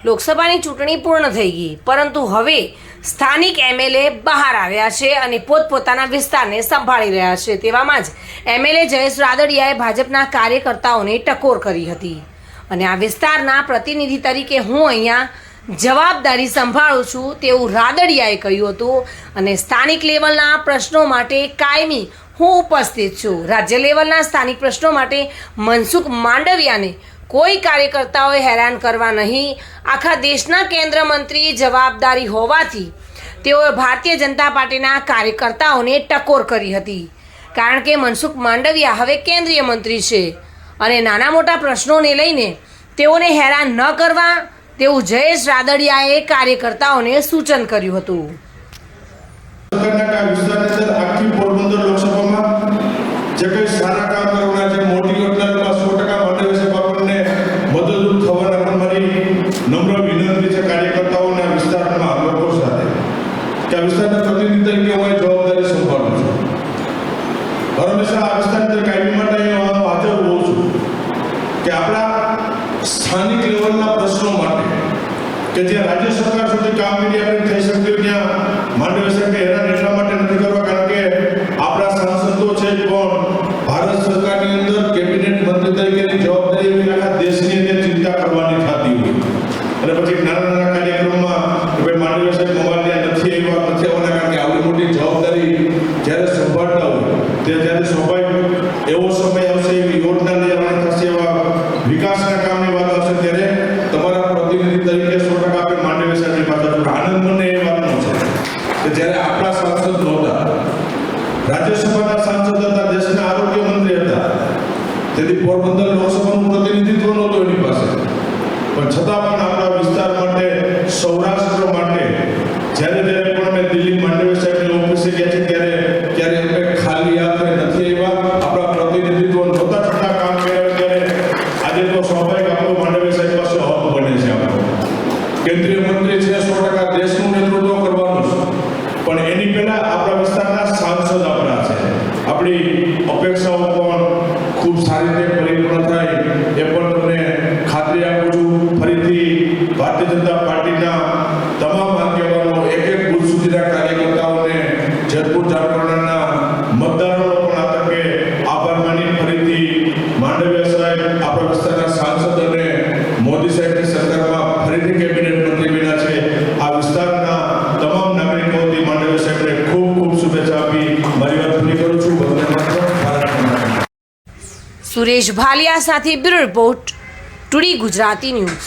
લોકસભાની ચૂંટણી પૂર્ણ થઈ ગઈ, પરંતુ હવે સ્થાનિક એમએલએ બહાર આવ્યા છે અને પોતપોતાના વિસ્તારને સંભાળી રહ્યા છે। તેવામાં જ એમએલએ જયેશ રાદડિયાએ ભાજપના કાર્યકર્તાઓને ટકોર કરી હતી અને આ વિસ્તારના પ્રતિનિધિ તરીકે હું અહીંયા જવાબદારી સંભાળું છું તેવું રાદડિયાએ કહ્યું હતું અને સ્થાનિક લેવલના પ્રશ્નો માટે કાયમી હું ઉપસ્થિત છું। રાજ્ય લેવલના સ્થાનિક પ્રશ્નો માટે મનસુખ માંડવિયાને કોઈ કાર્યકર્તાઓએ હેરાન કરવા નહીં। આખા દેશના કેન્દ્ર મંત્રી જવાબદારી હોવાથી તેઓએ ભારતીય જનતા પાર્ટીના કાર્યકર્તાઓને ટકોર કરી હતી, કારણ કે મનસુખ માંડવિયા હવે કેન્દ્રીય મંત્રી છે અને નાના મોટા પ્રશ્નોને લઈને તેઓને હેરાન ન કરવા તેવું જયેશ રાદડિયાએ કાર્યકર્તાઓને સૂચન કર્યું હતું। નમ્ર વિનંતી છે કાર્યકર્તાઓને આ વિસ્તારના લોકો સાથે કે આ વિસ્તારના પ્રતિનિધિ તરીકે હું જવાબદારી સંભાળું છું। હંમેશા આ વિસ્તારની કાયમી માટે હું હાજર હોઉં છું કે આપણા સ્થાનિક લેવલના પ્રશ્નો માટે કે જે રાજ્ય સરકાર સુધી કામગીરી આપણી થઈ શકતી ત્યાં માંડવી સાહેબને હેરાન એટલા માટે નથી કરવા, કારણ કે આપણા સાંસદો છે પણ ભારત સરકારની અંદર કેબિનેટ મંત્રી તરીકેની જવાબદારી આખા દેશની અંદર ચિંતા કરવાની થતી હોય અને પછી નાના નાના કાર્યક્રમમાં કે માંડવી સાહેબ મોબાઈલ નથી આવવાના, કારણ કે આવડી મોટી જવાબદારી જ્યારે સંભાળતા હોય ત્યારે સ્વાભાવિક એવો સમય આવશે, એવી યોજના લઈ આવવાની થશે, એવા વિકાસના કામની વાત આવશે ત્યારે તમારા પ્રતિનિધિ તરીકે 100% આપણે માંડવી સાહેબની પાસે આનંદ મને એ વાતનો છે કે જ્યારે આપણા સાંસદ નહોતા, રાજ્યસભાના સાંસદ હતા, દેશના આરોગ્ય મંત્રી હતા, તેથી પોરબંદર લોકસભાનું પ્રતિનિધિત્વ નહોતું એની પાસે, પણ છતાં પણ આપણા વિસ્તાર માટે, સૌરાષ્ટ્ર માટે જ્યારે પણ મેં દિલ્હી માંડવી સાહેબની ઓફિસે ગયા છે ત્યારે અમે ખાલી હાથે નથી આવ્યા, આપણા પ્રતિનિધિત્વ નહોતા છતાં કામ કર્યા, ત્યારે આજે તો સ્વાભાવિક આપણો માંડવી સાહેબ પાસે હક બને છે। આપણો કેન્દ્રીય મંત્રી છે, 100% દેશનું નેતૃત્વ કરવાનું છે, પણ એની પહેલા આપણા વિસ્તારના સાંસદ આપણા છે, આપણી અપેક્ષાઓ પણ ખૂબ સારી રીતે પરિપૂર્ણ થાય એ પણ તમને ખાતરી આપું છું। ફરીથી ભારતીય જનતા પાર્ટીના તમામ આગેવાનો, એક બુથ સુધીના કાર્યકર્તાઓને, જેતપુર ઝારખંડના મતદારોનો પણ આ તકે આભાર માની ફરીથી માંડવિયા સાહેબ, આપણા વિસ્તારના સાંસદ અને મોદી સાહેબની સરકારમાં ફરીથી કેબિનેટ મંત્રી બન્યા છે, આ વિસ્તારના તમામ નાગરિકોથી માંડવિયા સાહેબને ખૂબ ખૂબ શુભેચ્છા આપી મારી વાત પૂરી કરું છું। સુરેશ ભાલિયા સાથે bureau report, today Gujarati news.